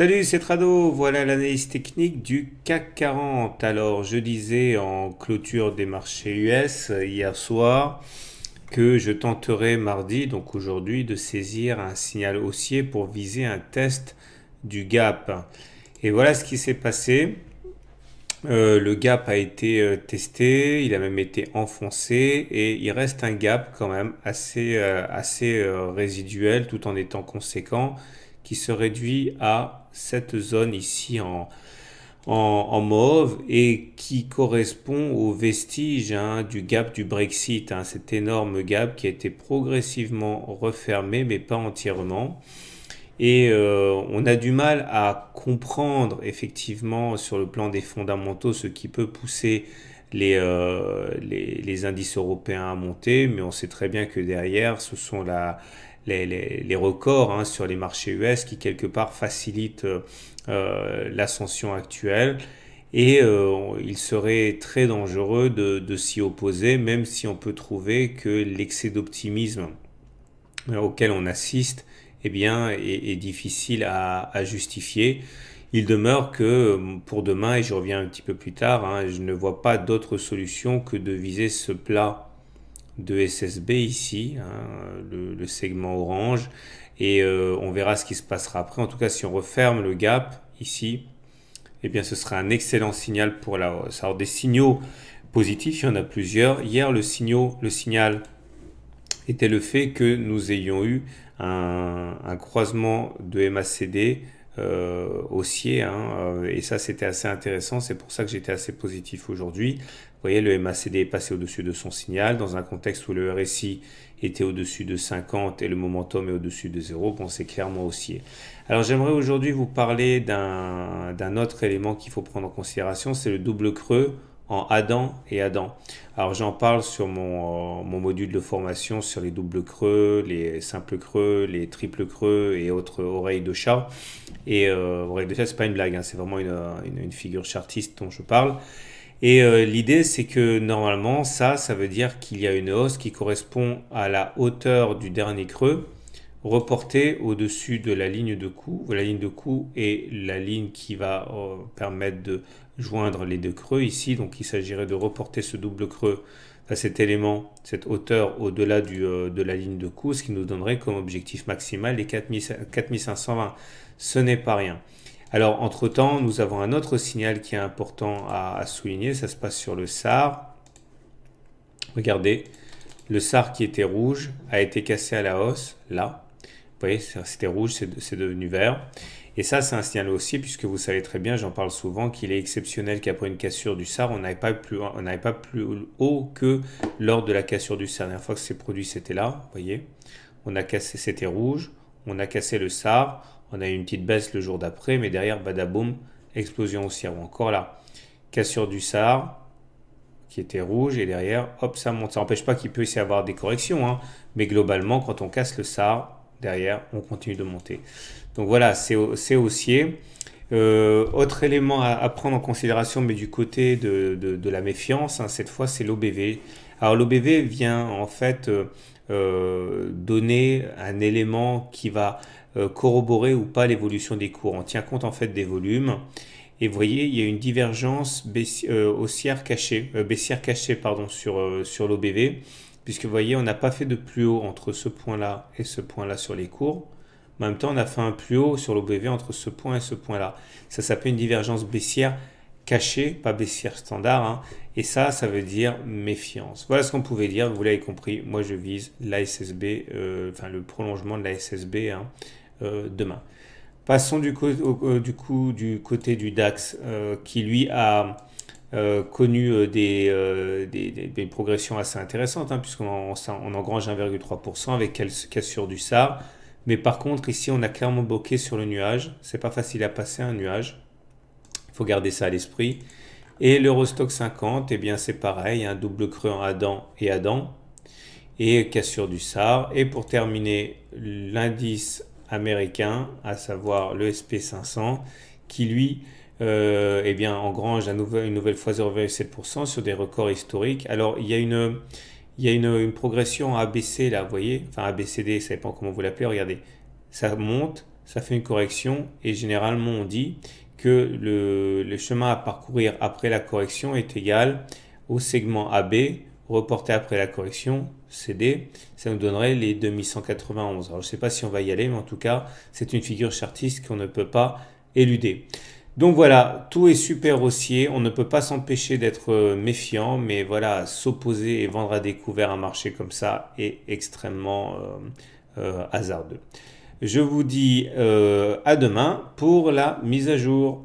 Salut, c'est Trado. Voilà l'analyse technique du CAC 40. Alors, je disais en clôture des marchés US hier soir que je tenterai mardi, donc aujourd'hui, de saisir un signal haussier pour viser un test du gap. Et voilà ce qui s'est passé. Le gap a été testé, il a même été enfoncé et il reste un gap quand même assez résiduel tout en étant conséquent qui se réduit à cette zone ici en mauve et qui correspond aux vestiges du gap du Brexit, cet énorme gap qui a été progressivement refermé mais pas entièrement. Et on a du mal à comprendre effectivement sur le plan des fondamentaux ce qui peut pousser les indices européens à monter, mais on sait très bien que derrière ce sont les records sur les marchés US qui quelque part facilitent l'ascension actuelle. Et il serait très dangereux de s'y opposer, même si on peut trouver que l'excès d'optimisme auquel on assiste eh bien, est difficile à justifier. Il demeure que pour demain, et je reviens un petit peu plus tard, je ne vois pas d'autre solution que de viser ce plat de SSB ici, le segment orange, et on verra ce qui se passera après. En tout cas, si on referme le gap ici, eh bien, ce sera un excellent signal pour la hausse. Alors, des signaux positifs, il y en a plusieurs. Hier, le signal était le fait que nous ayons eu un croisement de MACD haussier, et ça c'était assez intéressant, c'est pour ça que j'étais assez positif aujourd'hui. Vous voyez, le MACD est passé au-dessus de son signal dans un contexte où le RSI était au-dessus de 50 et le momentum est au-dessus de 0. Bon, c'est clairement haussier. Alors j'aimerais aujourd'hui vous parler d'un autre élément qu'il faut prendre en considération, c'est le double creux en Adam et Adam. Alors j'en parle sur mon module de formation sur les doubles creux, les simples creux, les triples creux et autres oreilles de chat. Et oreilles de chat, c'est pas une blague, c'est vraiment une figure chartiste dont je parle. Et l'idée, c'est que normalement, ça veut dire qu'il y a une hausse qui correspond à la hauteur du dernier creux, reportée au-dessus de la ligne de coup. La ligne de coup est la ligne qui va permettre de joindre les deux creux ici. Donc il s'agirait de reporter ce double creux, cet élément, cette hauteur au-delà de la ligne de coup, ce qui nous donnerait comme objectif maximal les 4520. Ce n'est pas rien. Alors, entre-temps, nous avons un autre signal qui est important à souligner. Ça se passe sur le SAR. Regardez, le SAR qui était rouge a été cassé à la hausse, là. Vous voyez, c'était rouge, c'est devenu vert. Et ça, c'est un signal aussi, puisque vous savez très bien, j'en parle souvent, qu'il est exceptionnel qu'après une cassure du SAR, on n'avait pas plus haut que lors de la cassure du SAR. La dernière fois que c'est produit, c'était là, vous voyez. On a cassé, c'était rouge, on a cassé le SAR. On a eu une petite baisse le jour d'après, mais derrière, badaboum, explosion haussière. Ou encore là, cassure du SAR, qui était rouge, et derrière, hop, ça monte. Ça n'empêche pas qu'il peut y avoir des corrections, mais globalement, quand on casse le SAR, derrière, on continue de monter. Donc voilà, c'est haussier. Autre élément à prendre en considération, mais du côté de la méfiance, cette fois, c'est l'OBV. Alors l'OBV vient en fait donner un élément qui va corroborer ou pas l'évolution des cours. On tient compte en fait des volumes. Et vous voyez, il y a une divergence baissière cachée pardon, sur l'OBV, puisque vous voyez, on n'a pas fait de plus haut entre ce point-là et ce point-là sur les cours. En même temps, on a fait un plus haut sur l'OBV entre ce point et ce point-là. Ça s'appelle une divergence baissière cachée, pas baissière standard. Et ça veut dire méfiance. Voilà ce qu'on pouvait dire, vous l'avez compris. Moi, je vise l'ASSB, le prolongement de l'ASSB demain. Passons du côté du DAX qui lui a connu des progressions assez intéressantes puisqu'on engrange 1,3% avec cassure du SAR. Mais par contre ici on a clairement bloqué sur le nuage. C'est pas facile à passer un nuage. Il faut garder ça à l'esprit. Et l'Eurostock 50, eh bien c'est pareil, un double creux en Adam et Adam. Et cassure du SAR. Et pour terminer, l'indice américain, à savoir le SP500, qui lui engrange une nouvelle fois 0,7% sur des records historiques. Alors il y a une progression ABC là, vous voyez, enfin ABCD, ça dépend comment vous l'appelez, regardez, ça monte, ça fait une correction et généralement on dit que le chemin à parcourir après la correction est égal au segment AB reporté après la correction CD. Ça nous donnerait les 2191. Alors je ne sais pas si on va y aller, mais en tout cas c'est une figure chartiste qu'on ne peut pas éluder. Donc voilà, tout est super haussier, on ne peut pas s'empêcher d'être méfiant, mais voilà, s'opposer et vendre à découvert un marché comme ça est extrêmement hasardeux. Je vous dis à demain pour la mise à jour.